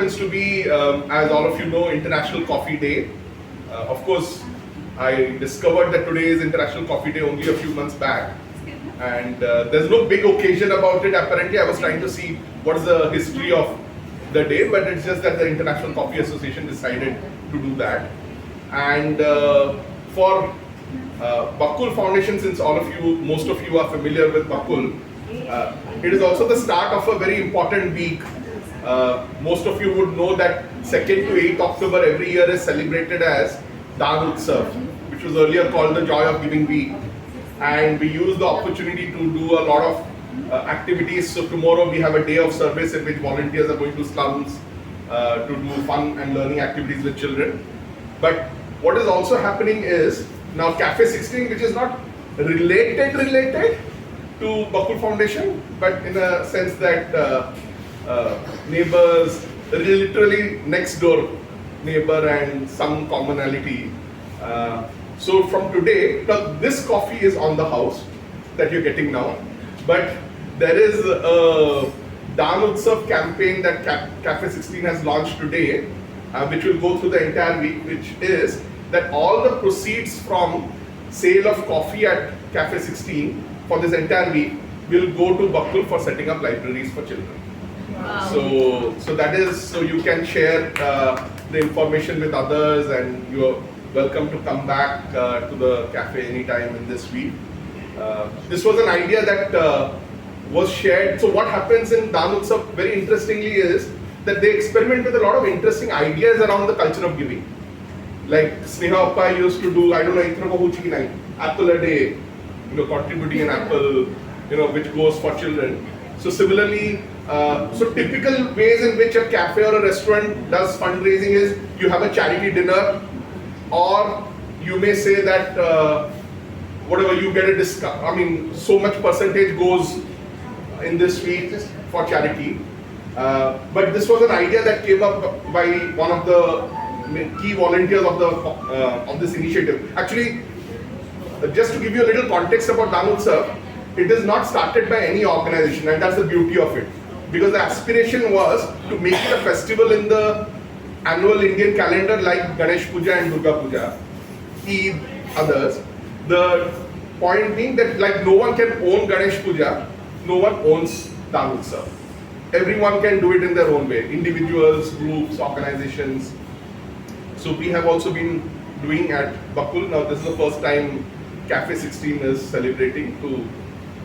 happens to be, as all of you know, International Coffee Day. Of course, I discovered that today is International Coffee Day only a few months back. And there's no big occasion about it. Apparently, I was trying to see what is the history of the day, but it's just that the International Coffee Association decided to do that. And for Bakul Foundation, since most of you are familiar with Bakul, it is also the start of a very important week. Most of you would know that 2nd to 8th October every year is celebrated as Daan Utsav, which was earlier called the Joy of Giving Week. And we use the opportunity to do a lot of activities. So tomorrow we have a day of service in which volunteers are going to slums to do fun and learning activities with children. But what is also happening is now Cafe 16, which is not related to Bakul Foundation, but in a sense that neighbors, literally next door neighbor and some commonality. So from today, this coffee is on the house that you're getting now, but there is a Daan Utsav campaign that Cafe 16 has launched today, which will go through the entire week, which is that all the proceeds from sale of coffee at Cafe 16 for this entire week will go to Bakul for setting up libraries for children. Wow. So that is, so you can share the information with others, and you're welcome to come back to the cafe anytime in this week. This was an idea that was shared. So what happens in Daan Utsav, very interestingly, is that they experiment with a lot of interesting ideas around the culture of giving. Like Sneha Appa used to do, I don't know, apple a day, contributing an apple, which goes for children. So similarly, so typical ways in which a cafe or a restaurant does fundraising is you have a charity dinner, or you may say that whatever you get a discount, I mean, so much percentage goes in this week for charity. But this was an idea that came up by one of the key volunteers of this initiative. Actually, just to give you a little context about Daan Utsav, it is not started by any organization, and that's the beauty of it. Because the aspiration was to make it a festival in the annual Indian calendar like Ganesh Puja and Durga Puja, Eid, others. The point being that like no one can own Ganesh Puja, no one owns Daan Utsav. Everyone can do it in their own way, individuals, groups, organizations. So we have also been doing at Bakul. Now this is the first time Cafe 16 is celebrating to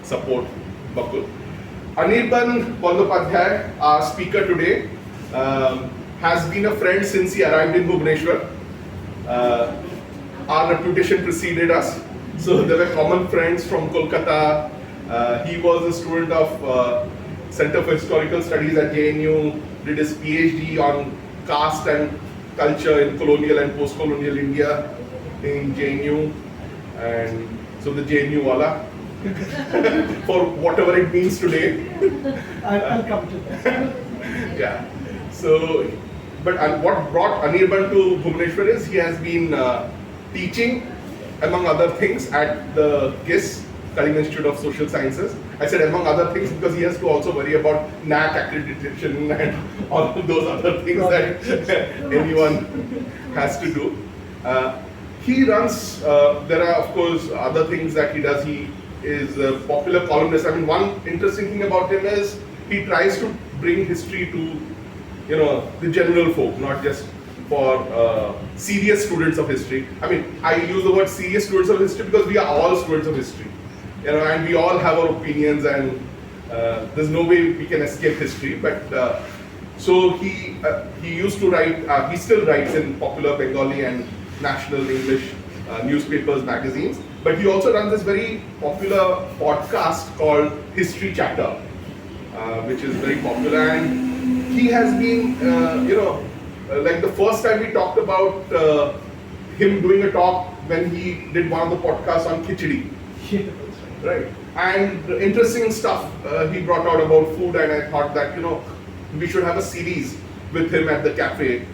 support Bakul. Anirban Bandyopadhyay, our speaker today, has been a friend since he arrived in Bhubaneswar. Our reputation preceded us. So there were common friends from Kolkata. He was a student of Center for Historical Studies at JNU, did his PhD on caste and culture in colonial and post-colonial India in JNU. And so the JNU wala, for whatever it means today. I'll come to that. Yeah. So, but what brought Anirban to Bhubaneswar is he has been teaching, among other things, at the GIS, Kalinga Institute of Social Sciences. I said among other things because he has to also worry about NAC accreditation and all of those other things that anyone has to do. He runs, there are of course other things that he does. He is a popular columnist. I mean, one interesting thing about him is he tries to bring history to, the general folk, not just for serious students of history. I mean, I use the word serious students of history because we are all students of history, and we all have our opinions, and there's no way we can escape history. But so he used to write, he still writes in popular Bengali and national English newspapers, magazines, but he also runs this very popular podcast called History Chatter, which is very popular, and he has been, like the first time we talked about him doing a talk when he did one of the podcasts on khichdi, right? And interesting stuff he brought out about food, and I thought that, we should have a series with him at the cafe,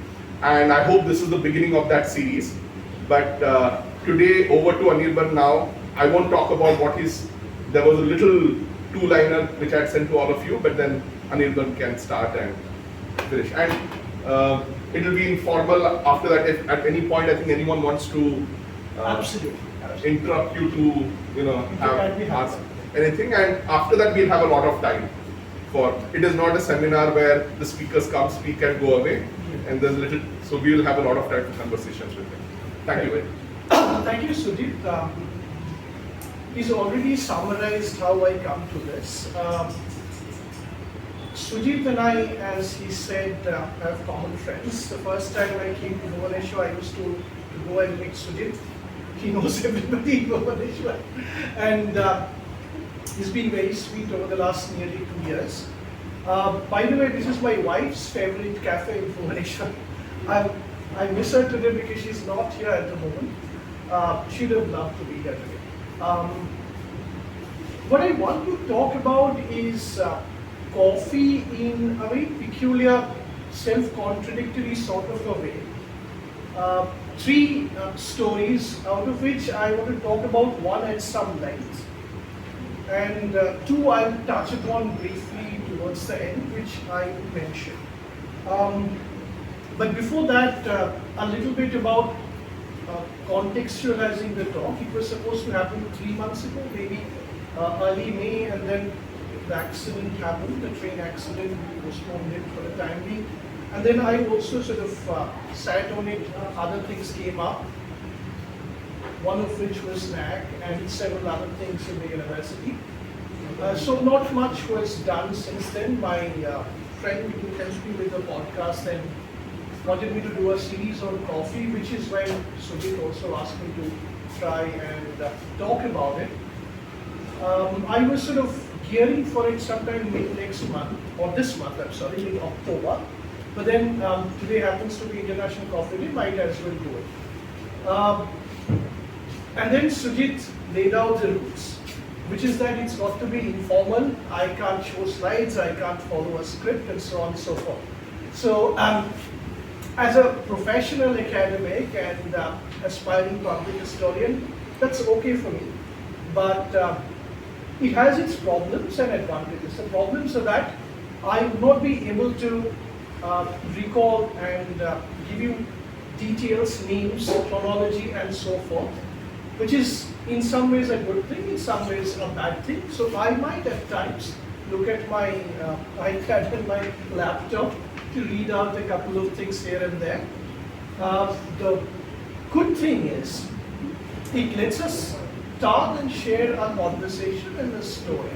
and I hope this is the beginning of that series. But today, over to Anirban now. I won't talk about what there was a little two-liner which I had sent to all of you, but then Anirban can start and finish. And It will be informal after that. If at any point I think anyone wants to Absolutely. interrupt you to I'd be happy. ask anything, and after that we'll have a lot of time for. It is not a seminar where the speakers come, speak, and go away, and there's little. So we will have a lot of time for conversations with them. Thank you very much. Thank you, Sujit. He's already summarized how I come to this. Sujit and I, as he said, have common friends. The first time I came to Bhubaneswar, I used to go and meet Sujit. He knows everybody in Bhubaneswar. And he's been very sweet over the last nearly 2 years. By the way, this is my wife's favorite cafe in Bhubaneswar. I miss her today because she's not here at the moment. She'd have loved to be here today. What I want to talk about is coffee in a very peculiar, self-contradictory sort of a way. Three stories, out of which I want to talk about one at some length, and two I'll touch upon briefly towards the end, which I mentioned. But before that, a little bit about contextualizing the talk. It was supposed to happen 3 months ago, maybe early May, and then the accident happened, the train accident. We postponed it for the time being. And then I also sort of sat on it, other things came up, one of which was NAC and several other things in the university. So not much was done since then. My friend who helps me with the podcast then wanted me to do a series on coffee, which is when Sujit also asked me to try and talk about it. I was sort of gearing for it sometime mid next month, or this month, I'm sorry, in October. But then today happens to be International Coffee Day, might as well do it. And then Sujit laid out the rules, which is that it's got to be informal. I can't show slides, I can't follow a script, and so on and so forth. So as a professional academic and aspiring public historian, that's okay for me. But it has its problems and advantages. The problems are that I would not be able to recall and give you details, names, chronology, and so forth, which is in some ways a good thing, in some ways a bad thing. So I might at times look at my iPad and my laptop to read out a couple of things here and there. The good thing is it lets us start and share a conversation and a story.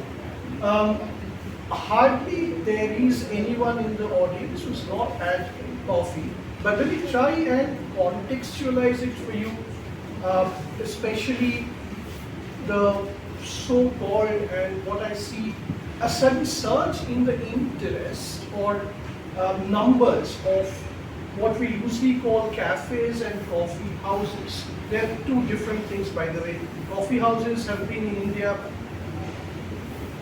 Hardly there is anyone in the audience who's not had coffee, but let me try and contextualize it for you, especially the so-called and what I see a sudden surge in the interest or numbers of what we usually call cafes and coffee houses. They are two different things, by the way. Coffee houses have been in India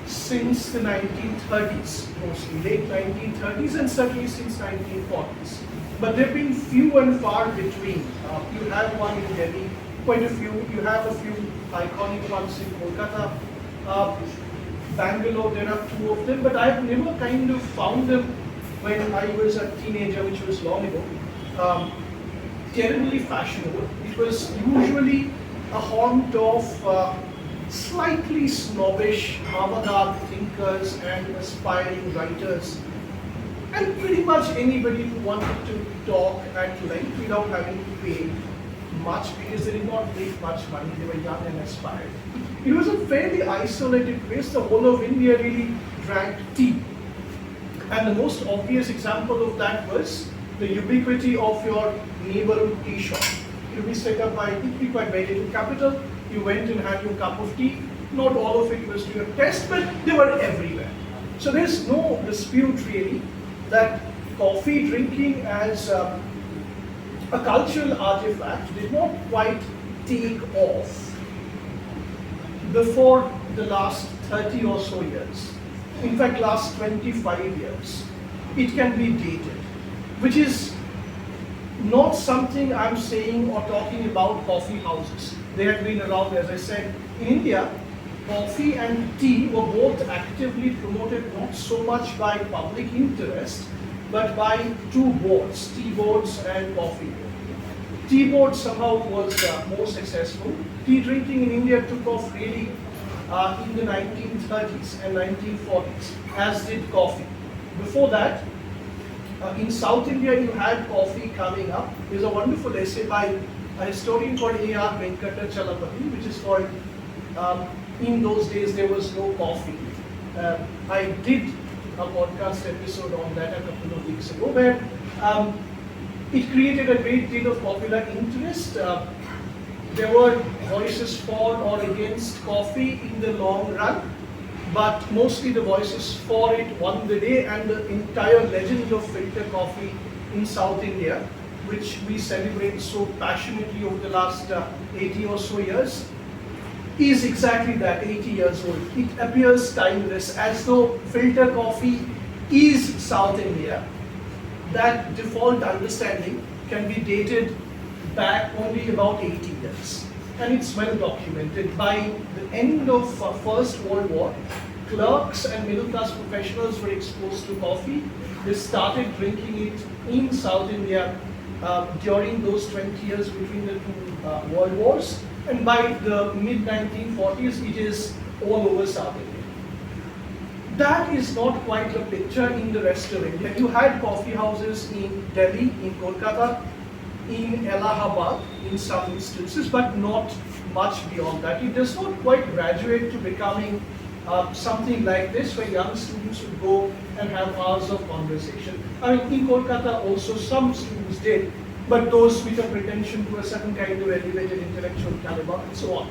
since the 1930s, mostly late 1930s, and certainly since 1940s. But there have been few and far between. You have one in Delhi, quite a few. You have a few iconic ones in Kolkata. Bangalore, there are two of them, but I've never kind of found them when I was a teenager, which was long ago, terribly fashionable. It was usually a haunt of slightly snobbish avant-garde thinkers and aspiring writers, and pretty much anybody who wanted to talk at length without having to pay much because they did not make much money. They were young and aspired. It was a fairly isolated place. The whole of India really drank tea. And the most obvious example of that was the ubiquity of your neighborhood tea shop. It would be set up by, it would be quite very little capital. You went and had your cup of tea. Not all of it was to your taste, but they were everywhere. So there's no dispute really that coffee drinking as a cultural artifact did not quite take off before the last 30 or so years. In fact, last 25 years. It can be dated, which is not something I'm saying or talking about coffee houses. They had been around, as I said. In India, coffee and tea were both actively promoted not so much by public interest, but by two boards, tea boards and coffee board. Tea board somehow was more successful. Tea drinking in India took off really in the 1930s and 1940s, as did coffee. Before that, in South India, you had coffee coming up. There's a wonderful essay by a historian called A.R. Venkatachalapati, which is called In Those Days There Was No Coffee. I did a podcast episode on that a couple of weeks ago, where it created a great deal of popular interest. There were voices for or against coffee in the long run, but mostly the voices for it won the day, and the entire legend of filter coffee in South India, which we celebrate so passionately over the last 80 or so years, is exactly that, 80 years old. It appears timeless, as though filter coffee is South India. That default understanding can be dated back only about 80 years. And it's well documented. By the end of First World War, clerks and middle class professionals were exposed to coffee. They started drinking it in South India during those 20 years between the two world wars. And by the mid-1940s, it is all over South India. That is not quite the picture in the rest of India. You had coffee houses in Delhi, in Kolkata, in Allahabad, in some instances, but not much beyond that. It does not quite graduate to becoming something like this, where young students would go and have hours of conversation. I mean, in Kolkata also some students did, but those with a pretension to a certain kind of elevated intellectual caliber and so on.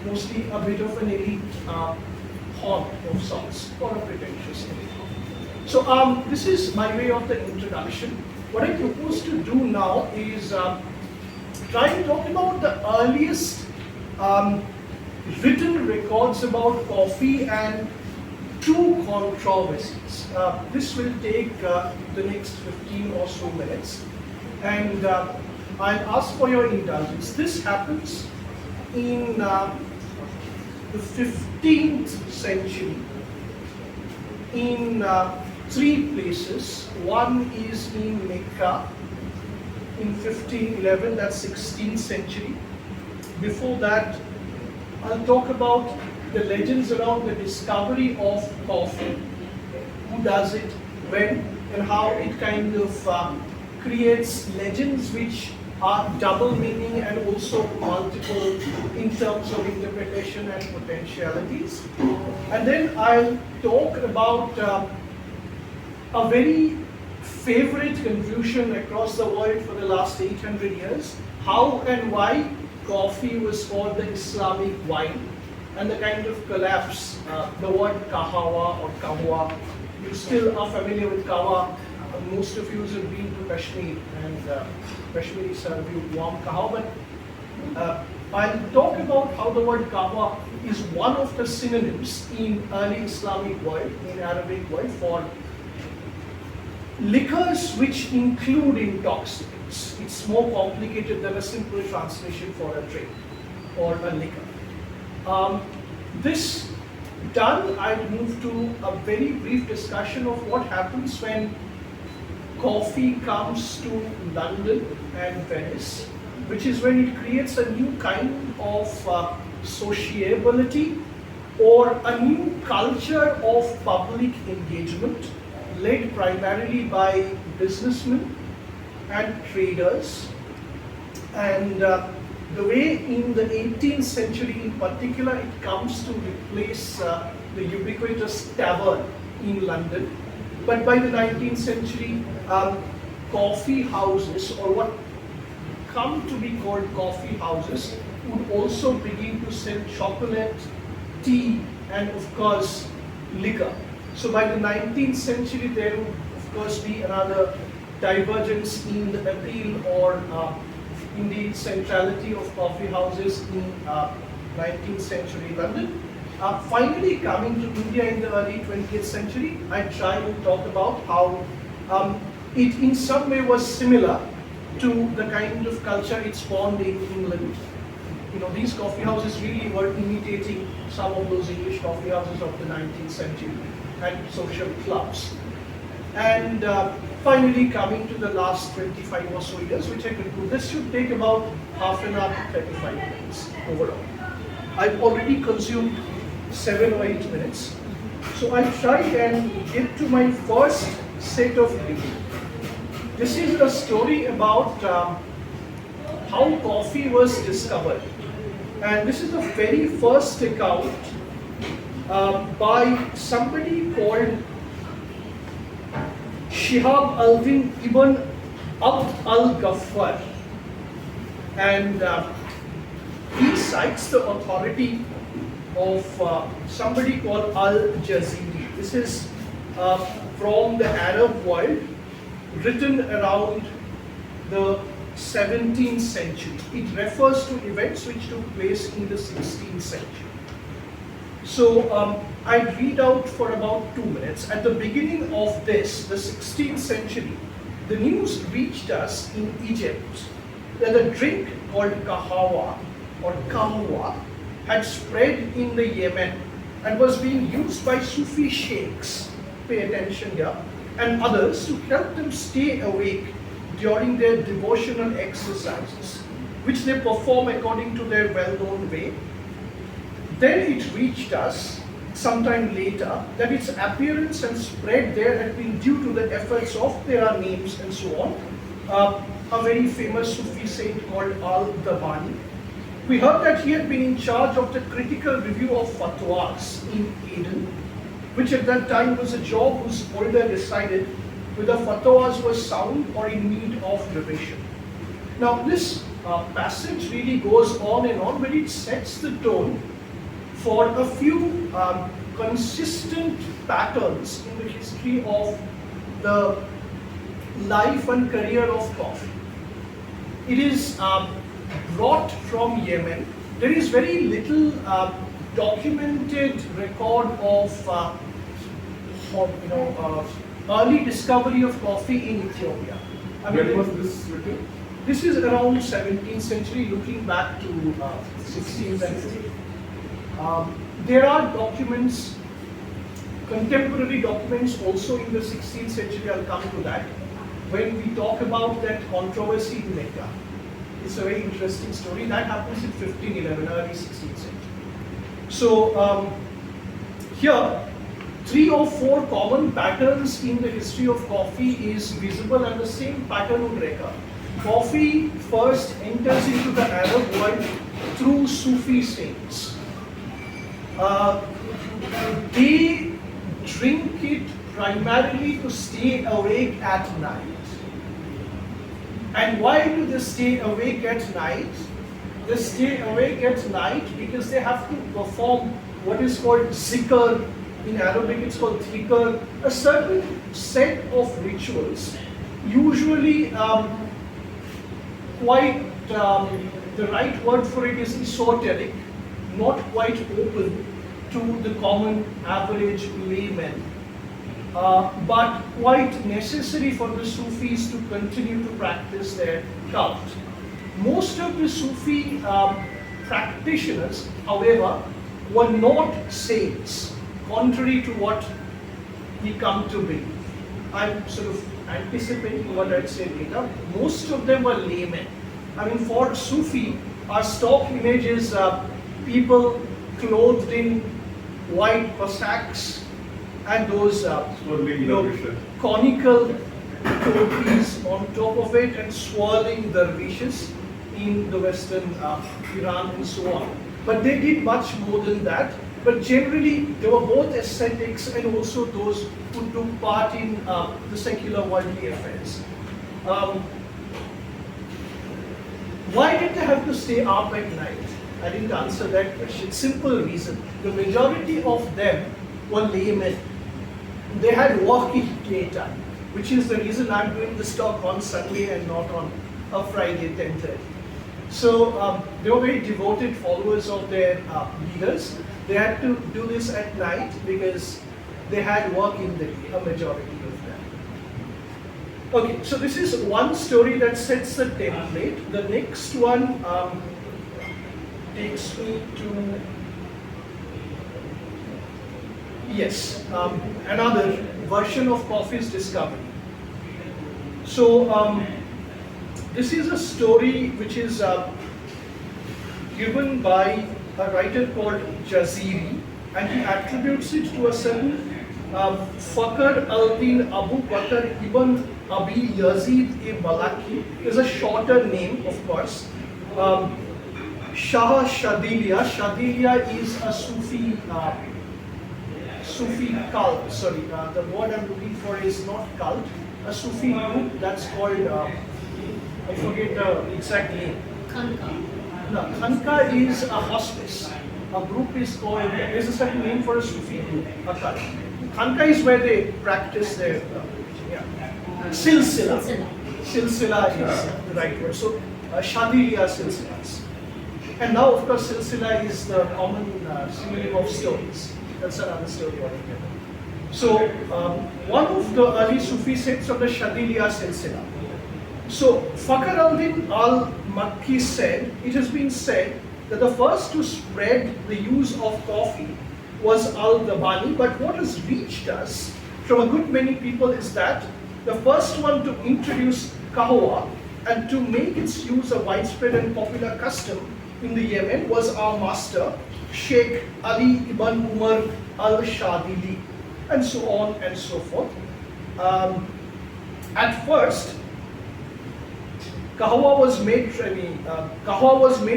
Mostly a bit of an elite haunt of sorts, or a pretentious elite. So this is my way of the introduction. What I propose to do now is try to talk about the earliest written records about coffee and two controversies. This will take the next 15 or so minutes, and I'll ask for your indulgence. This happens in the 15th century in three places. One is in Mecca in 1511, that's 16th century. Before that, I'll talk about the legends around the discovery of coffee, who does it, when, and how it kind of creates legends which are double meaning and also multiple in terms of interpretation and potentialities. And then I'll talk about a very favorite confusion across the world for the last 800 years, how and why coffee was called the Islamic wine, and the kind of collapse, the word kahawa or kahwa. You still are familiar with kahwa. Most of you have been to Kashmir, and Kashmiri serve you warm kahwa. But I'll talk about how the word kahwa is one of the synonyms in early Islamic world, in Arabic world, for liquors which include intoxicants. It's more complicated than a simple translation for a drink or a liquor. This done, I'll move to a very brief discussion of what happens when coffee comes to London and Venice, which is when it creates a new kind of sociability or a new culture of public engagement, led primarily by businessmen and traders. And the way in the 18th century in particular, it comes to replace the ubiquitous tavern in London. But by the 19th century, coffee houses, or what come to be called coffee houses, would also begin to sell chocolate, tea, and of course liquor. So by the 19th century, there would of course be another divergence in the appeal or indeed centrality of coffee houses in 19th century London. Finally, coming to India in the early 20th century, I try to talk about how it in some way was similar to the kind of culture it spawned in England. You know, these coffee houses really were imitating some of those English coffee houses of the 19th century and social clubs. And finally coming to the last 25 or so years, which I could do. This should take about half an hour to 35 minutes overall. I've already consumed 7 or 8 minutes. So I'll try and get to my first set of review. This is a story about how coffee was discovered. And this is the very first account by somebody called Shihab al-Din ibn Abd al-Ghaffar. And he cites the authority of somebody called Al-Jaziri. This is from the Arab world, written around the 17th century. It refers to events which took place in the 16th century. So I read out for about 2 minutes. At the beginning of this, the 16th century, the news reached us in Egypt that a drink called kahawa or kahwa had spread in the Yemen and was being used by Sufi sheikhs, pay attention here, and others to help them stay awake during their devotional exercises, which they perform according to their well-known way. Then it reached us sometime later that its appearance and spread there had been due to the efforts of their names and so on. A very famous Sufi saint called Al-Dabani. We heard that he had been in charge of the critical review of fatwas in Aden, which at that time was a job whose holder decided whether fatwas were sound or in need of revision. Now this passage really goes on and on, but it sets the tone for a few consistent patterns in the history of the life and career of coffee. It is brought from Yemen. There is very little documented record of early discovery of coffee in Ethiopia. When was this written? This is around 17th century, looking back to 16th century. There are documents, contemporary documents also in the 16th century. I'll come to that. When we talk about that controversy in Mecca, it's a very interesting story. That happens in 1511, early 16th century. So here, 3 or 4 common patterns in the history of coffee is visible, and the same pattern would recur. Coffee first enters into the Arab world through Sufi saints. They drink it primarily to stay awake at night. And why do they stay awake at night? They stay awake at night because they have to perform what is called zikr. In Arabic it's called dhikr, a certain set of rituals, usually quite, the right word for it is esoteric, not quite open to the common average layman, but quite necessary for the Sufis to continue to practice their cult. Most of the Sufi practitioners, however, were not saints, contrary to what we come to be. I'm sort of anticipating what I'd say later. Most of them were laymen. I mean, for Sufi, our stock image is people clothed in white basaks and those conical topis on top of it, and swirling dervishes in the western Iran and so on. But they did much more than that. But generally, they were both ascetics and also those who took part in the secular worldly affairs. Why did they have to stay up at night? I didn't answer that question. Simple reason. The majority of them were laymen. They had work in daytime, which is the reason I'm doing this talk on Sunday and not on a Friday 10:30. So they were very devoted followers of their leaders. They had to do this at night because they had work in the day, a majority of them. Okay, so this is one story that sets the template. The next one takes me to, yes, another version of coffee's discovery. So this is a story which is given by a writer called Jaziri, and he attributes it to a certain Fakhr al-Din Abu Bakr ibn Abi Yazid a Malaki. Is a shorter name, of course. Shah Shadilia. Shadilia is a Sufi cult. Sorry, the word I'm looking for is not cult. A Sufi group that's called, I forget the exact name. No, Khanka is a hospice. A group is called, there's a certain name for a Sufi group, a cult. Khanka is where they practice their, Silsila. Silsila is the right word. So, Shadiliya Silsilas. And now, of course, Silsila is the common synonym of stories. That's another story altogether. So, one of the early Sufi sects of the Shadiliya Silsila. So, Fakhr al-Din al-Makki said, it has been said that the first to spread the use of coffee was al-Dabani, but what has reached us from a good many people is that the first one to introduce kahwa and to make its use a widespread and popular custom in the Yemen was our master, Sheikh Ali ibn Umar al-Shadili, and so on and so forth. At first, kahwa was made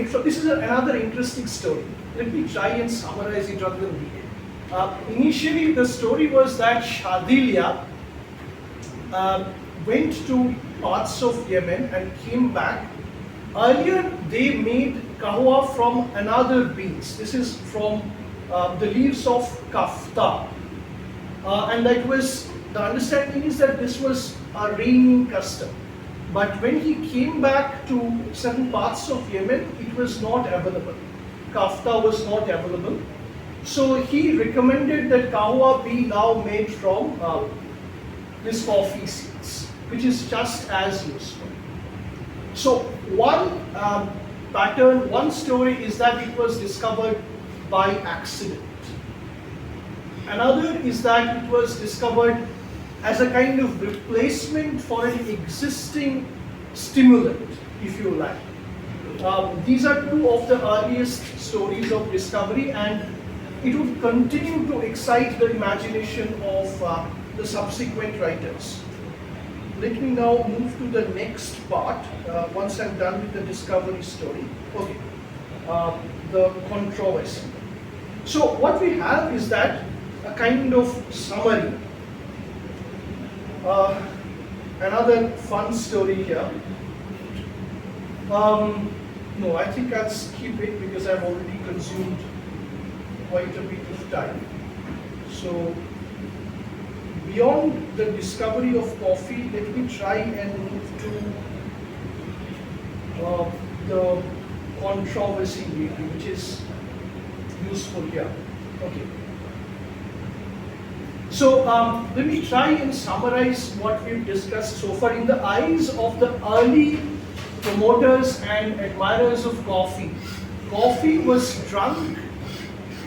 from, this is another interesting story. Let me try and summarize it rather than read it. Initially, the story was that Shadiliya went to parts of Yemen and came back. Earlier, they made kahwa from another beans. This is from the leaves of kafta. And that was, the understanding is that this was a reigning custom. But when he came back to certain parts of Yemen, it was not available. Kafta was not available. So he recommended that kahwa be now made from this coffee seeds, which is just as useful. So one pattern, one story is that it was discovered by accident. Another is that it was discovered as a kind of replacement for an existing stimulant, if you like. These are two of the earliest stories of discovery, and it would continue to excite the imagination of the subsequent writers. Let me now move to the next part, once I'm done with the discovery story. Okay, the controversy. So what we have is that a kind of summary. Another fun story here. No, I think I'll skip it because I've already consumed quite a bit of time. So, beyond the discovery of coffee, let me try and move to the controversy maybe, which is useful here. Okay. So let me try and summarize what we've discussed so far. In the eyes of the early promoters and admirers of coffee, coffee was drunk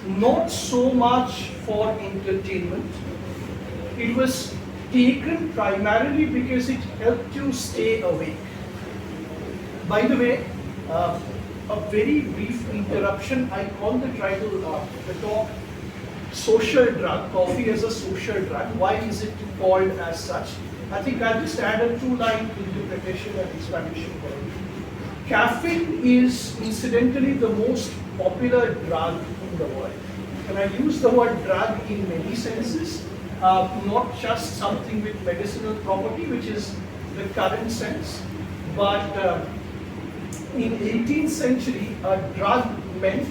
not so much for entertainment. It was taken primarily because it helped you stay awake. By the way, a very brief interruption. I call the talk social drug, coffee as a social drug. Why is it called as such? I think I'll just add a two-line interpretation and explanation for it. Caffeine is incidentally the most popular drug in the world. And I use the word drug in many senses, not just something with medicinal property, which is the current sense, but in 18th century, a drug meant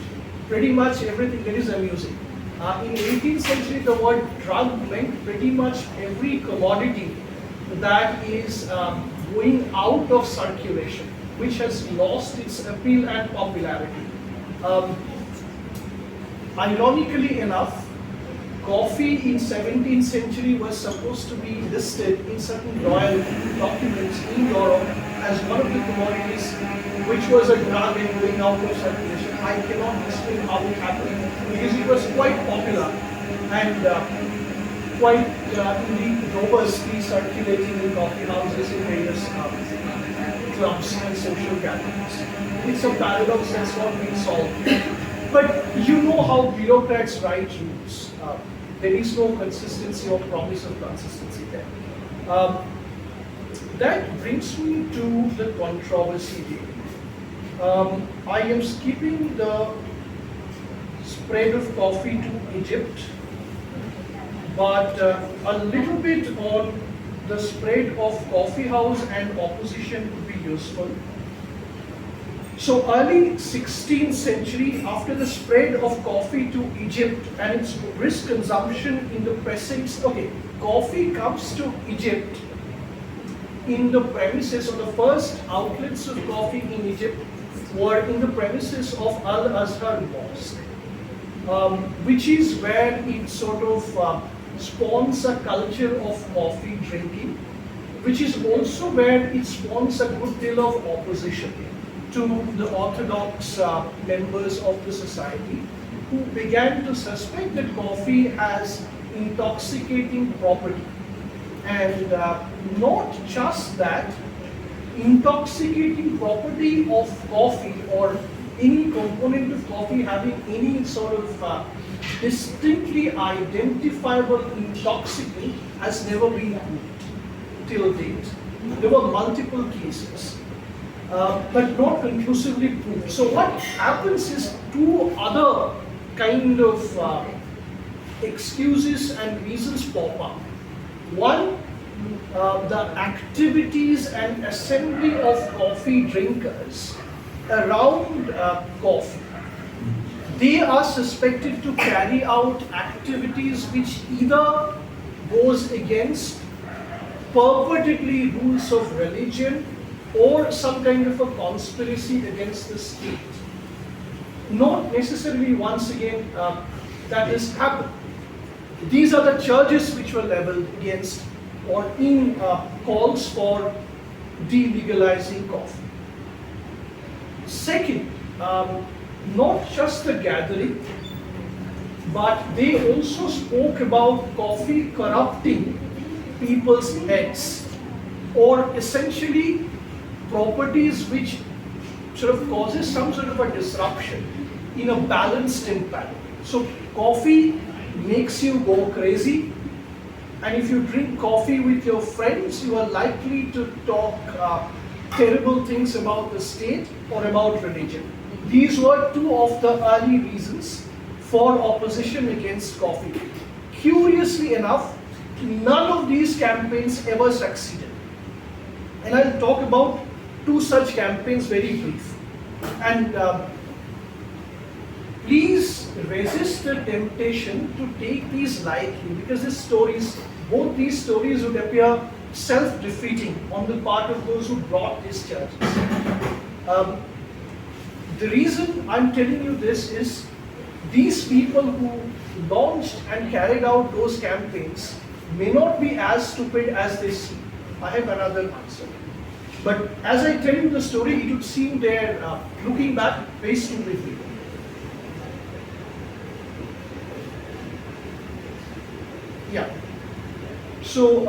pretty much everything that is amusing. In 18th century, the word drug meant pretty much every commodity that is going out of circulation, which has lost its appeal and popularity. Ironically enough, coffee in 17th century was supposed to be listed in certain royal documents in Europe as one of the commodities which was a drug and going out of circulation. I cannot explain how it happened because it was quite popular, and quite indeed robustly circulating in coffee houses in various clubs and social gatherings. It's a paradox that's not being solved. But you know how bureaucrats write rules. There is no consistency or promise of consistency there. That brings me to the controversy here. I am skipping the spread of coffee to Egypt, but a little bit on the spread of coffee house and opposition would be useful. So early 16th century, after the spread of coffee to Egypt and its brisk consumption in the presence, coffee comes to Egypt in the premises, or the first outlets of coffee in Egypt were in the premises of Al-Azhar Mosque, which is where it sort of spawns a culture of coffee drinking, which is also where it spawns a good deal of opposition to the orthodox members of the society, who began to suspect that coffee has intoxicating property. And not just that, intoxicating property of coffee or any component of coffee having any sort of distinctly identifiable intoxicant has never been proved till date. There were multiple cases, but not conclusively proved. So what happens is two other kind of excuses and reasons pop up. One, the activities and assembly of coffee drinkers around coffee. They are suspected to carry out activities which either goes against purportedly rules of religion or some kind of a conspiracy against the state. Not necessarily, once again, that has happened. These are the charges which were leveled against or in calls for delegalizing coffee. Second, not just the gathering, but they also spoke about coffee corrupting people's heads, or essentially properties which sort of causes some sort of a disruption in a balanced environment. So coffee makes you go crazy, and if you drink coffee with your friends, you are likely to talk terrible things about the state or about religion. These were two of the early reasons for opposition against coffee. Curiously enough, none of these campaigns ever succeeded. And I'll talk about two such campaigns very brief. And please resist the temptation to take these lightly, because both these stories would appear self-defeating on the part of those who brought these charges. The reason I'm telling you this is these people who launched and carried out those campaigns may not be as stupid as they seem. I have another answer. But as I tell you the story, it would seem they're, looking back, very stupid people. Yeah. So,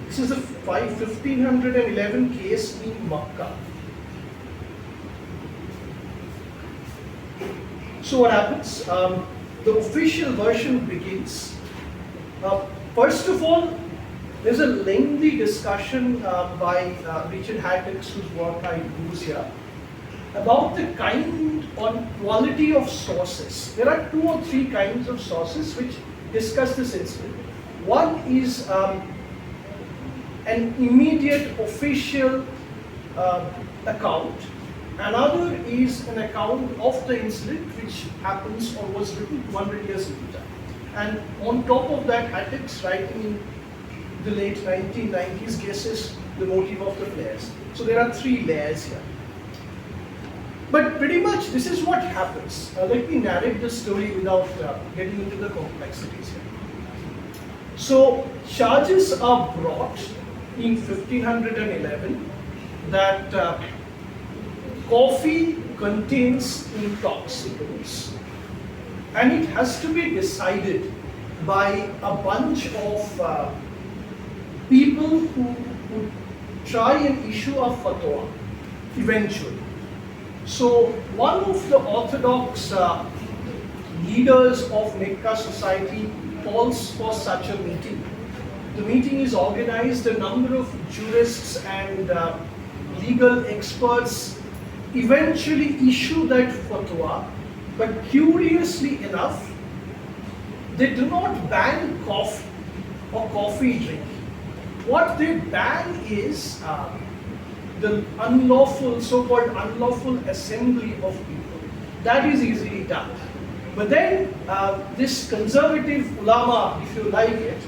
this is a 1511 case in Makkah. So what happens? The official version begins. First of all, there's a lengthy discussion by Richard Hattix, whose work I use here, about the kind or quality of sources. There are 2 or 3 kinds of sources which discuss this incident. One is an immediate official account. Another is an account of the incident which happens or was written 200 years later. And on top of that, Hattix, writing in the late 1990s, guesses the motive of the flares. So there are 3 layers here. But pretty much this is what happens. Let me narrate the story without getting into the complexities here. So charges are brought in 1511 that coffee contains intoxicants, and it has to be decided by a bunch of people who would try and issue a fatwa eventually. So one of the orthodox leaders of Mecca society calls for such a meeting. The meeting is organized. A number of jurists and legal experts eventually issue that fatwa, but curiously enough, they do not ban coffee or coffee drinking. What they ban is the unlawful, so-called unlawful assembly of people. That is easily done. But then this conservative ulama, if you like it,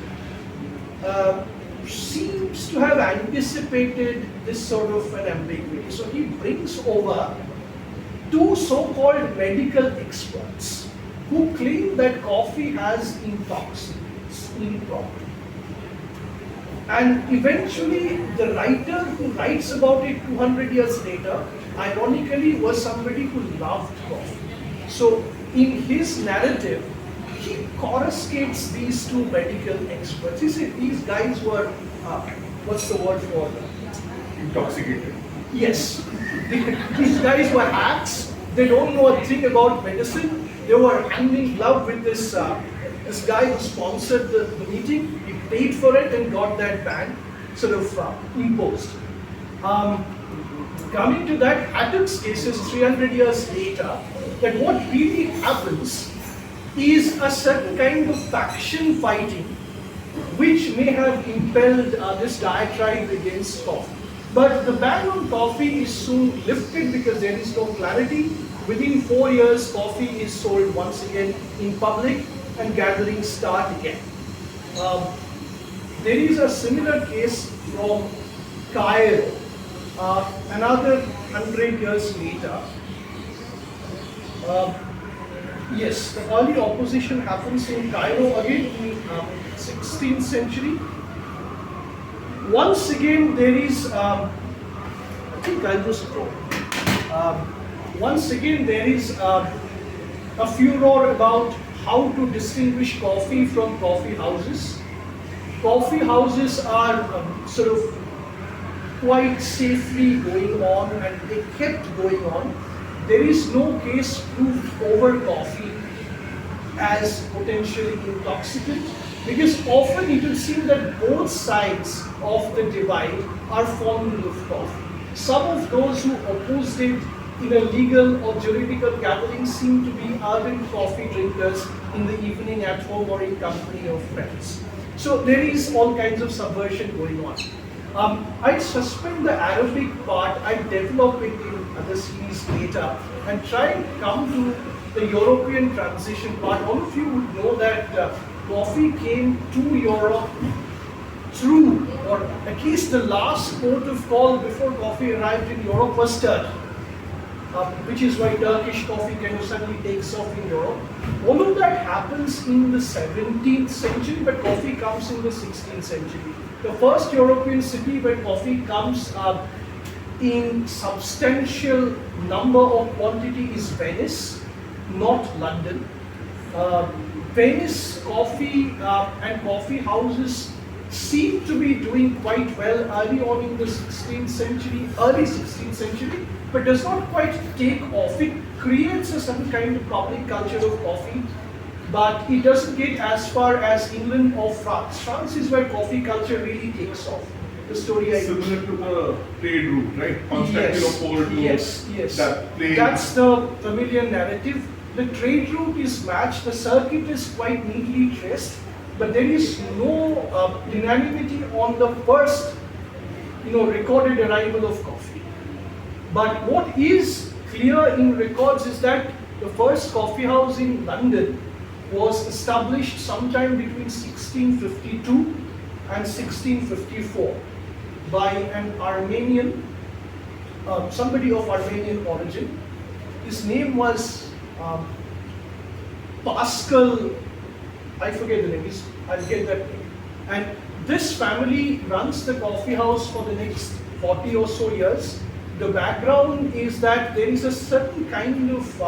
seems to have anticipated this sort of an ambiguity. So he brings over two so-called medical experts who claim that coffee has intoxicants improperly. And eventually the writer who writes about it 200 years later, ironically, was somebody who loved coffee. So in his narrative, he coruscates these two medical experts. He said these guys were, what's the word for them? Intoxicated. Yes. These guys were hacks. They don't know a thing about medicine. They were hand in glove with this guy who sponsored the meeting. He paid for it and got that ban sort of imposed. Coming to that, Hatton's case is 300 years later, that what really happens is a certain kind of faction fighting which may have impelled this diatribe against coffee. But the ban on coffee is soon lifted because there is no clarity. Within 4 years, coffee is sold once again in public and gatherings start again. There is a similar case from Cairo, another 100 years later. Yes, the early opposition happens in Cairo again in 16th century. Once again, there is, I think I'll just draw. Once again, there is a furor about how to distinguish coffee from coffee houses. Coffee houses are sort of quite safely going on, and they kept going on. There is no case proved over coffee as potentially intoxicant, because often it will seem that both sides of the divide are fond of coffee. Some of those who opposed it in a legal or juridical gathering seem to be ardent coffee drinkers in the evening at home or in company of friends. So there is all kinds of subversion going on. I suspend the Arabic part, I develop it in other series later, and try and come to the European transition part. All of you would know that coffee came to Europe through, or at least the last port of call before coffee arrived in Europe was Turkey. Which is why Turkish coffee kind of suddenly takes off in Europe. All of that happens in the 17th century, but coffee comes in the 16th century. The first European city where coffee comes in substantial number or quantity is Venice, not London. Venice coffee and coffee houses seem to be doing quite well early on in the 16th century, early 16th century, but does not quite take off. It creates a certain kind of public culture of coffee, but it doesn't get as far as England or France. France is where coffee culture really takes off. The story I similar to the trade route, right? Constantinople to yes. that plane. That's the familiar narrative. The trade route is matched. The circuit is quite neatly traced, but there is no unanimity on the first, recorded arrival of coffee. But what is clear in records is that the first coffee house in London was established sometime between 1652 and 1654 by an Armenian, somebody of Armenian origin. His name was Pascal, I forget the name, I'll get that name. And this family runs the coffee house for the next 40 or so years. The background is that there is a certain kind of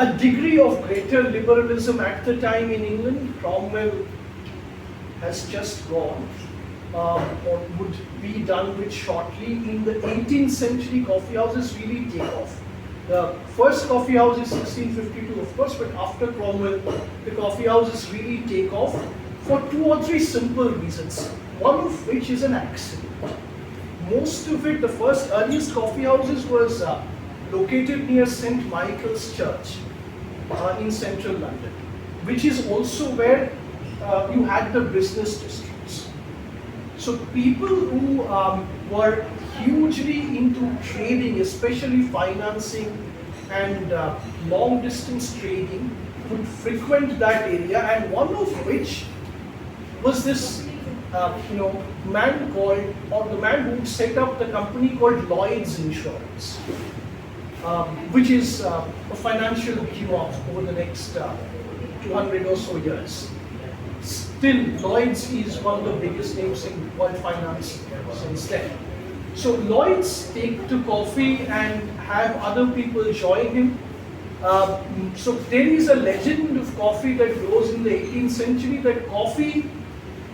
a degree of greater liberalism at the time in England. Cromwell has just gone, or would be done with shortly. In the 18th century, coffee houses really take off. The first coffee house is 1652, of course, but after Cromwell, the coffee houses really take off for 2 or 3 simple reasons, one of which is an accident. Most of it, the first earliest coffee houses was located near St. Michael's Church in central London, which is also where you had the business districts. So people who were hugely into trading, especially financing and long distance trading, would frequent that area, and one of which was this man called, or the man who set up the company called Lloyd's Insurance, which is a financial behemoth over the next 200 or so years. Still, Lloyd's is one of the biggest names in world finance since then. So Lloyd's take to coffee and have other people join him. So there is a legend of coffee that grows in the 18th century, that coffee,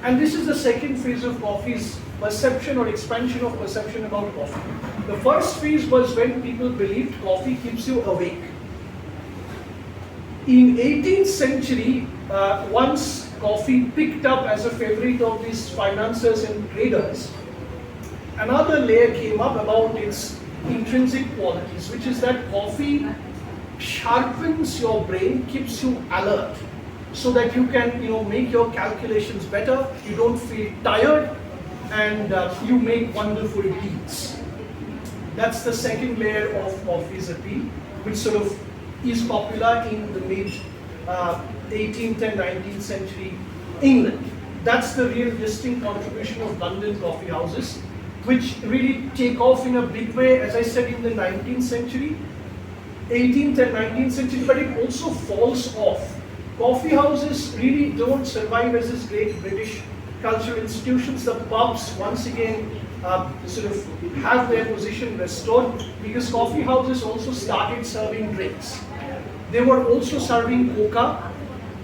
and this is the second phase of coffee's perception or expansion of perception about coffee. The first phase was when people believed coffee keeps you awake. In 18th century, once coffee picked up as a favorite of these financiers and traders, another layer came up about its intrinsic qualities, which is that coffee sharpens your brain, keeps you alert, so that you can make your calculations better, you don't feel tired, and you make wonderful deals. That's the second layer of coffee's appeal, which sort of is popular in the mid 18th and 19th century England. That's the real distinct contribution of London coffee houses, which really take off in a big way, as I said, in the 19th century, 18th and 19th century, but it also falls off. Coffee houses really don't survive as these great British cultural institutions. The pubs, once again, sort of have their position restored, because coffee houses also started serving drinks. They were also serving coca,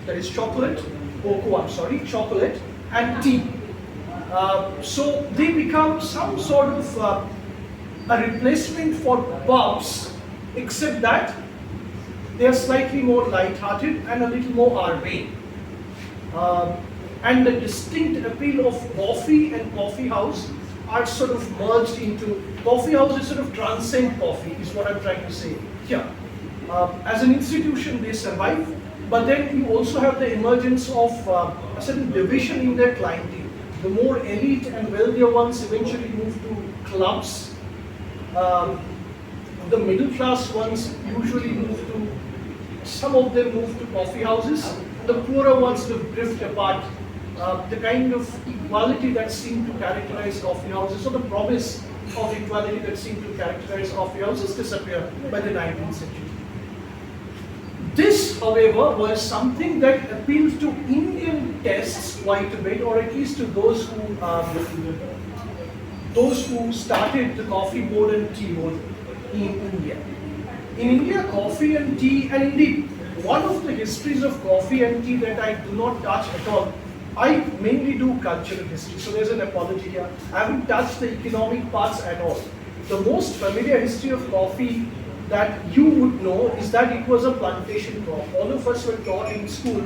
that is chocolate, chocolate, and tea. So they become some sort of a replacement for pubs, except that they are slightly more light-hearted and a little more urbane. And the distinct appeal of coffee and coffee house are sort of merged into, coffee houses sort of transcend coffee, is what I'm trying to say here. As an institution, they survive, but then you also have the emergence of a certain division in their clientele. The more elite and wealthier ones eventually move to clubs. The middle class ones usually move to, some of them move to coffee houses. The poorer ones sort of drift apart. The kind of equality that seemed to characterize coffee houses, or the promise of equality that seemed to characterize coffee houses, disappear by the 19th century. This, however, was something that appealed to Indian tastes quite a bit, or at least to those who started the coffee board and tea board in India. In India, coffee and tea, and indeed, one of the histories of coffee and tea that I do not touch at all, I mainly do cultural history, so there's an apology here. I haven't touched the economic parts at all. The most familiar history of coffee that you would know is that it was a plantation crop. All of us were taught in school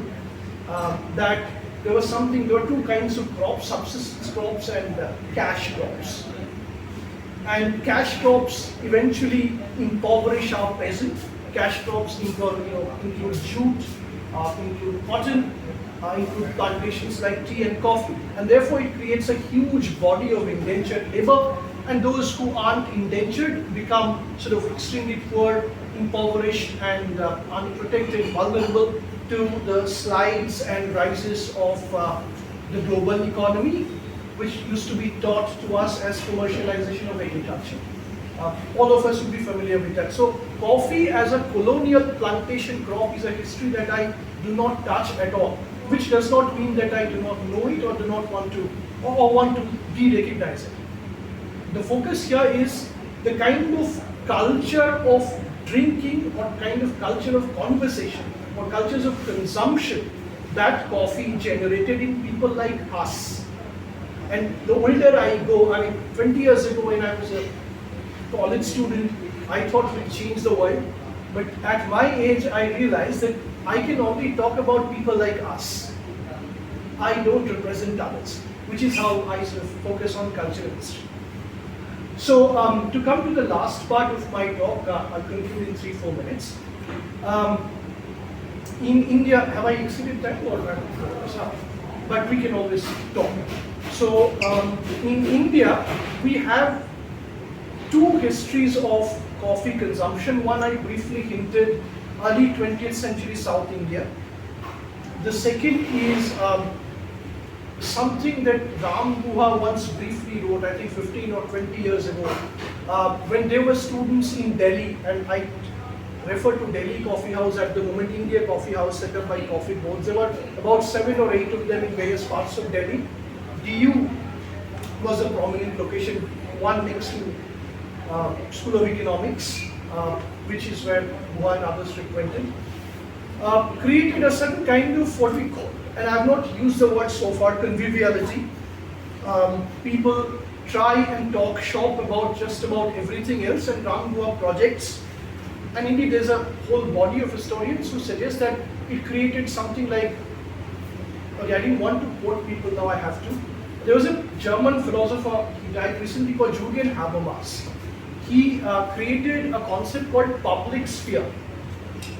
that there were two kinds of crops, subsistence crops and cash crops. And cash crops eventually impoverish our peasant. Cash crops include jute, include cotton, include plantations like tea and coffee. And therefore it creates a huge body of indentured labor, and those who aren't indentured become sort of extremely poor, impoverished, and unprotected, vulnerable to the slides and rises of the global economy, which used to be taught to us as commercialization of agriculture. All of us would be familiar with that. So coffee as a colonial plantation crop is a history that I do not touch at all, which does not mean that I do not know it or do not want to, or want to de-recognize it. The focus here is the kind of culture of drinking, what kind of culture of conversation, or cultures of consumption that coffee generated in people like us. And the older I go, I mean, 20 years ago when I was a college student, I thought we'd change the world. But at my age, I realized that I can only talk about people like us. I don't represent others, which is how I sort of focus on cultural history. So to come to the last part of my talk, I'll conclude in 3-4 minutes. In India, have I exceeded time or not? But we can always talk. So in India, we have two histories of coffee consumption. One I briefly hinted, early 20th century South India. The second is something that Ram Guha once briefly wrote, I think 15 or 20 years ago, when there were students in Delhi, and I refer to Delhi Coffee House at the moment, India Coffee House set up by coffee boards. There were about 7 or 8 of them in various parts of Delhi. DU was a prominent location, one next to School of Economics, which is where Guha and others frequented. Created a certain kind of what we call, and I have not used the word so far, conviviality. People try and talk shop about just about everything else, and Ram Guha projects. And indeed, there's a whole body of historians who suggest that it created something like, okay, I didn't want to quote people, now I have to. There was a German philosopher, he died recently, called Julian Habermas. He created a concept called public sphere.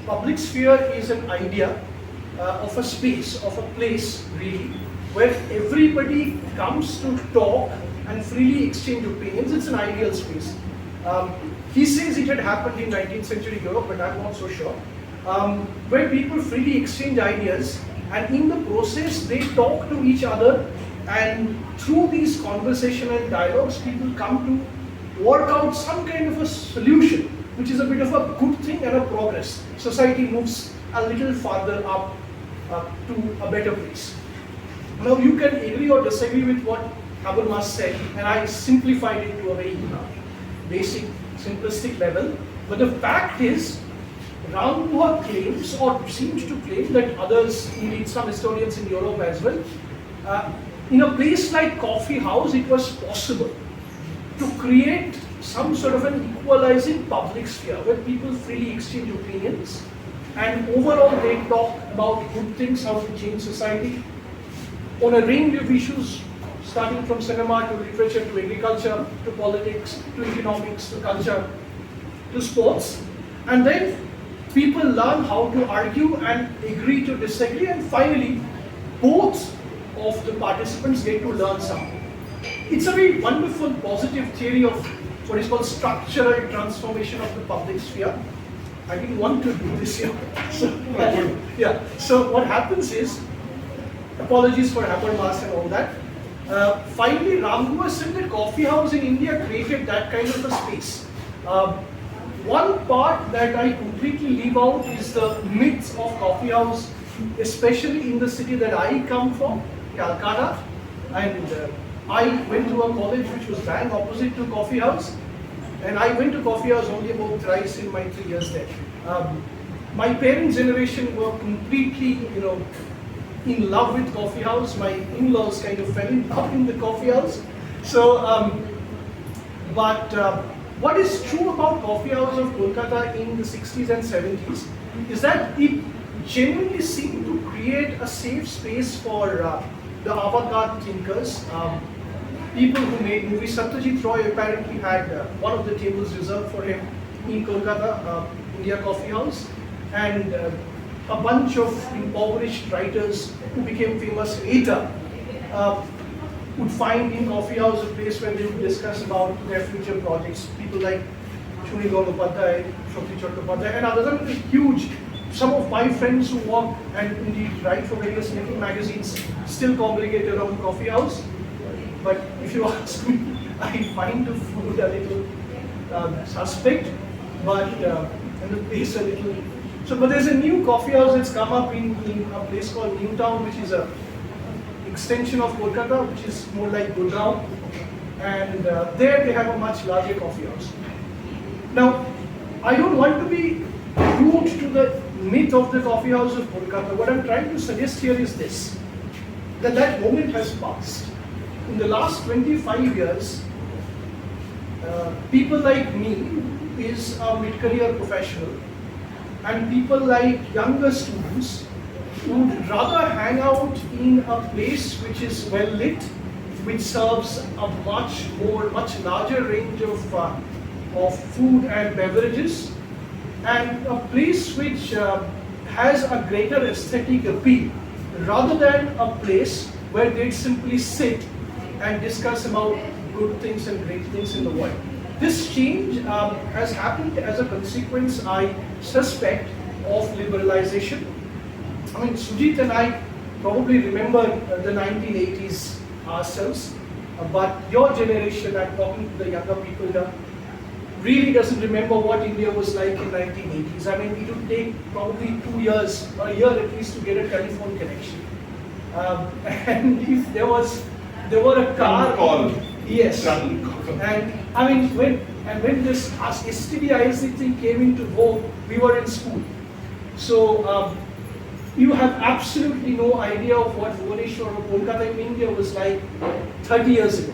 Public sphere is an idea of a space, of a place really, where everybody comes to talk and freely exchange opinions. It's an ideal space. He says it had happened in 19th century Europe, but I'm not so sure, where people freely exchange ideas, and in the process they talk to each other, and through these conversation and dialogues people come to work out some kind of a solution, which is a bit of a good thing and a progress. Society moves a little farther up to a better place. Now you can agree or disagree with what Habermas said, and I simplified it to a very basic, simplistic level. But the fact is, Ram Guha claims, or seems to claim, that others, indeed some historians in Europe as well, in a place like coffee house, it was possible to create some sort of an equalizing public sphere where people freely exchange opinions, and overall they talk about good things, how to change society on a range of issues, starting from cinema to literature to agriculture to politics to economics to culture to sports. And then people learn how to argue and agree to disagree, and finally both of the participants get to learn something. It's a very wonderful positive theory of what is called structural transformation of the public sphere. I didn't want to do this here. So what happens is, apologies for Habermas and all that, finally Ram Guha said that coffee house in India created that kind of a space. One part that I completely leave out is the myths of coffee house, especially in the city that I come from, Calcutta, and I went to a college which was bang opposite to coffee house, and I went to coffee house only about thrice in my 3 years there. My parents' generation were completely, in love with coffee house. My in-laws kind of fell in love in the coffee house. So, what is true about coffee house of Kolkata in the 60s and 70s is that it genuinely seemed to create a safe space for the avant-garde thinkers, people who made movies. Satyajit Roy apparently had one of the tables reserved for him in Kolkata, India Coffee House, and a bunch of impoverished writers who became famous later would find in coffee house a place where they would discuss about their future projects. People like Anirban Bandyopadhyay, and others. I mean, huge. Some of my friends who work and indeed write for various little magazines still congregate around coffee house. But if you ask me, I find the food a little suspect, but and the place a little. So, but there's a new coffee house that's come up in a place called Newtown, which is a extension of Kolkata, which is more like Gurgaon, and there they have a much larger coffee house. Now, I don't want to be rude to the myth of the coffee house of Kolkata. What I'm trying to suggest here is this, that moment has passed. In the last 25 years, people like me is a mid-career professional, and people like younger students would rather hang out in a place which is well lit, which serves a much larger range of food and beverages, and a place which has a greater aesthetic appeal, rather than a place where they'd simply sit and discuss about good things and great things in the world. This change has happened as a consequence, I suspect, of liberalization. I mean, Sujit and I probably remember the 1980s ourselves, but your generation, I'm talking to the younger people here, really doesn't remember what India was like in 1980s. I mean, it would take probably 2 years or a year at least to get a telephone connection. And if there were a car call. Yes. And I mean, when this STDIC thing came into vogue, we were in school. So you have absolutely no idea of what Bhubaneswar or Kolkata in India was like 30 years ago.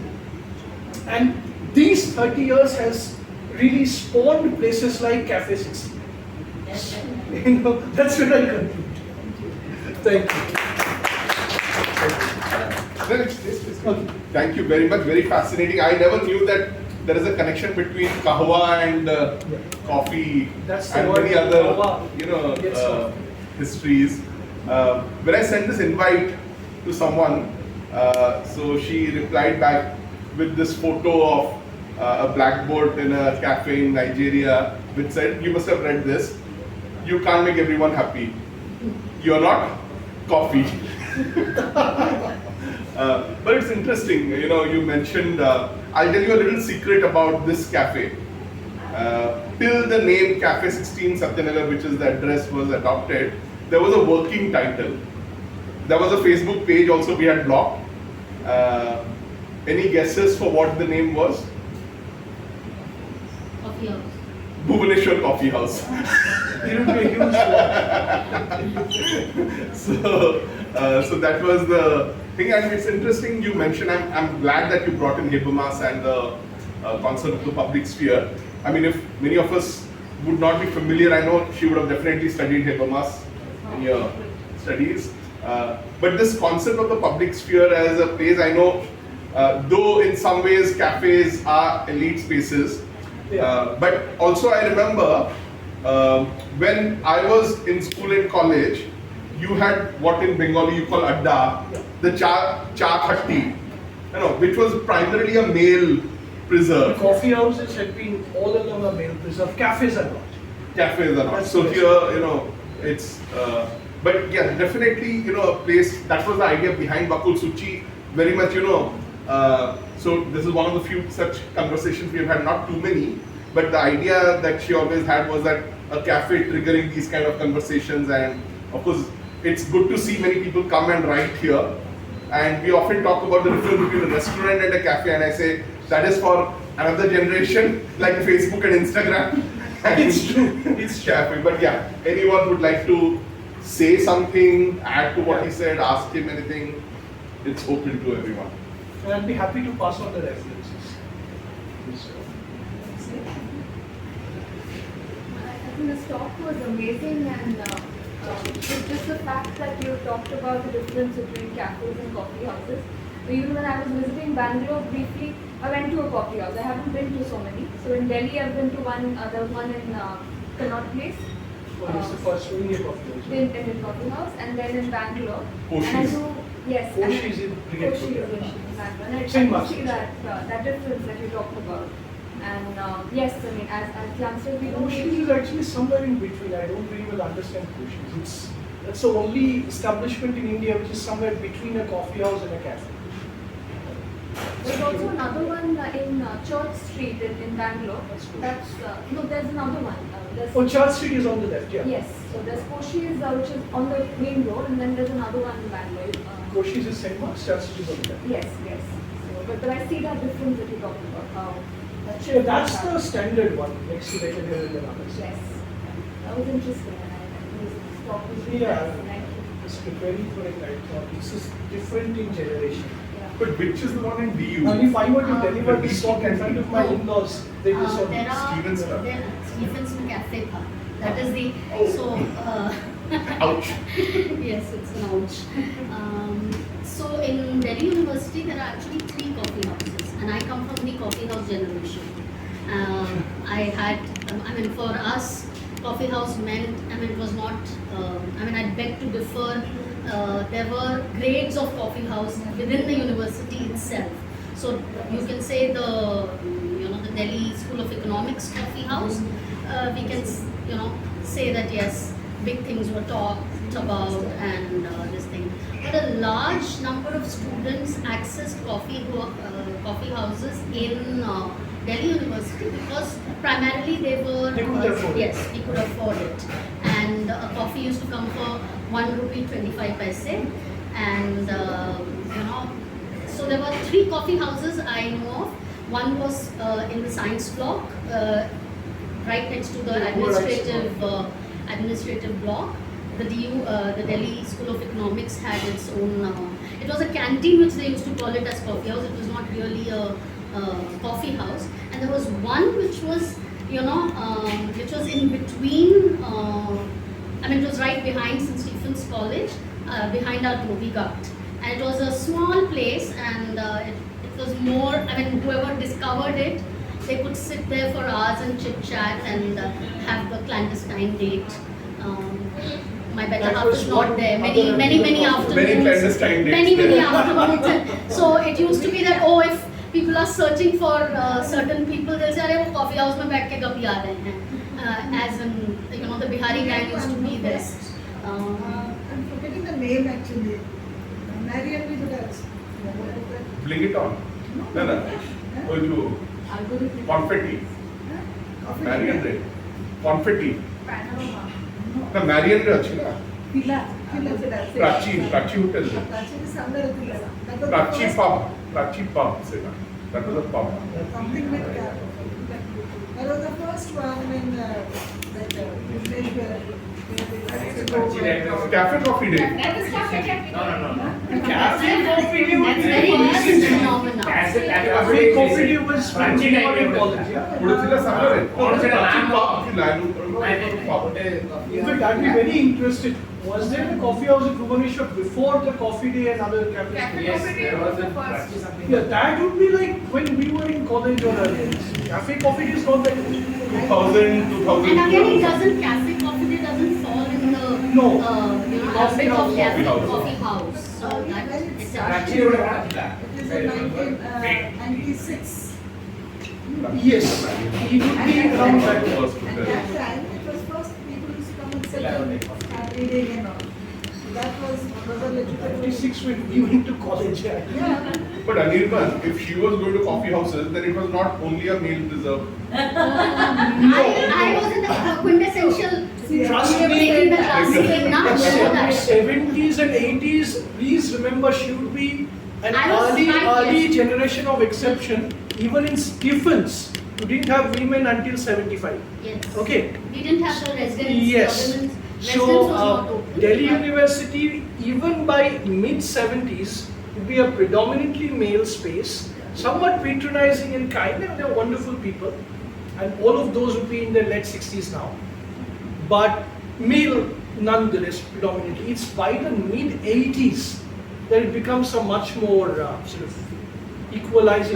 And these 30 years has really spawned places like Cafe 16. You know, that's where I conclude. Thank you. Okay. Thank you very much. Very fascinating. I never knew that there is a connection between kahwa and coffee and many other, histories. When I sent this invite to someone, so she replied back with this photo of a blackboard in a cafe in Nigeria, which said, "You must have read this. You can't make everyone happy. You're not coffee." But it's interesting, you mentioned, I'll tell you a little secret about this cafe. Till the name Cafe 16 Satyanagar, which is the address, was adopted, there was a working title. There was a Facebook page also we had blocked. Any guesses for what the name was? Coffee house. Bhubaneswar Coffee House. It would be a huge So that was the thing, and it's interesting you mentioned. I'm glad that you brought in Habermas and the concept of the public sphere. I mean, if many of us would not be familiar, I know she would have definitely studied Habermas in your studies. But this concept of the public sphere as a place, I know, though in some ways cafes are elite spaces, but also I remember when I was in school and college, you had what in Bengali you call adda, the cha khatti, which was primarily a male preserve. The coffee houses had been all along a male preserve. Cafes are not. Cafes are not. So here, it's, but yeah, definitely, a place, that was the idea behind Bakul Suchi, very much, so this is one of the few such conversations we have had, not too many, but the idea that she always had was that a cafe triggering these kind of conversations, and of course, it's good to see many people come and write here. And we often talk about the difference between a restaurant and a cafe, and I say that is for another generation, like Facebook and Instagram. It's true. It's cafe. But yeah, anyone would like to say something, add to what he said, ask him anything, it's open to everyone. And I'd be happy to pass on the references. I think this talk was amazing, and just the fact that you talked about the difference between cafes and coffee houses. Even when I was visiting Bangalore briefly, I went to a coffee house. I haven't been to so many. So in Delhi, I've been to one. There was one in Connaught Place. It's the first Indian coffee house. In coffee house, and then in Bangalore. Koshis. And I do, yes. Koshis in Brigade Koshis Road. in Bangalore. And I Same can master. see that difference that you talked about. And yes, I mean, as youngsters, we don't Koshis is actually somewhere in between. I don't really well understand Koshis. That's the only establishment in India which is somewhere between a coffee house and a cafe. There's also another one in Church Street in Bangalore. That's good. No, there's another one. Oh, Church Street is on the left, yeah. Yes, so there's Koshis, which is on the main road, and then there's another one in Bangalore. Koshis is St. Mark's, Church Street is on the left. Yes, yes. So, but I see that difference that you talked about, how that So that's the standard one, next to vegetarian and others. Yes. That was interesting. This talk was really Yeah. nice. Thank you. Just preparing for it, I thought this is different in generation. Yeah. But which is the one in DU? And if I were to deliver the this talk in front of my in-laws, they just saw There are Stevens का. there Stevens Cafe tha. That is the so Ouch. yes, it's an ouch. So in Delhi University there are actually 3 coffee houses, and I come from the coffee house generation. I had I mean for us coffee house meant it was not I beg to differ. There were grades of coffee house within the university itself. So you can say the the Delhi School of Economics coffee house. We can say that yes, big things were talked about and this thing. But a large number of students accessed coffee houses in Delhi University because primarily they could afford it. yes, we could afford it, and coffee used to come for 1 rupee 25 paise, and so there were 3 coffee houses I know of. One was in the science block, right next to the administrative block. The Delhi School of Economics had its own. It was a canteen which they used to call it as coffee house. It was not really a coffee house. And there was one which was which was in between. It was right behind St. Stephen's College, behind our Dhobi Ghat. And it was a small place, and it was more. Whoever discovered it, they could sit there for hours and chit chat and have the clandestine date. My better That half was is not what there. other Many afternoons. Many clandestine dates Many there. afternoons. And so it used to be that if people are searching for certain people, they'll say, "अरे वो coffee house में बैठ के कभी आ रहे हैं." As in, the Bihari gang used to be this. I'm forgetting the name actually. Marian भी तो है. Bring it on. No. Oh, you confetti. Marian रे. Confetti. Panorama. ना Marian रे अच्छी ना. Pila. प्राची होटल रे. Prachi is somewhere in Pila. That was the Prachi first- pub से ना. That was a pub. Something with that was the first one in that village where Cafe coffee day. That is cafe. Cafe coffee day was That's very recent phenomenon. Cafe coffee day was from Junior College. Yeah. पुढे सांगणार आहे. Prachi pub की line In fact, I'd be very interested. Was there a coffee house in Bhubaneswar before the coffee day and other cafes? Cafe Yes, coffee day there was was a the first. practice something. Yeah, that would be like when we were in college or earlier. Cafe coffee day is not that. 2000 And again, it doesn't cafe coffee day doesn't fall in the No. aspect of cafe house. coffee house. So that it's Actually, what happened? it is in 1996. Yes, he would be around that. At that time, it was first people used to come and sit and reading and all. That was a legitimate. 96 when we went to college. Yeah. Yeah. But Anirban, if she was going to coffee houses, then it was not only a male reserve. I was in the quintessential Trust me, breaking the glass ceiling, not the before that. 70s and 80s, please remember she would be an I was five early years. generation of exception. Even in Stephens, you didn't have women until 75. Yes. Okay. We didn't have the residence. Yes. Residence So, was not open. Delhi University, even by mid 70s, would be a predominantly male space, somewhat patronizing and kind, and they're wonderful people. And all of those would be in their late 60s now. But male, nonetheless, predominantly. It's by the mid 80s that it becomes a much more sort of equalizing.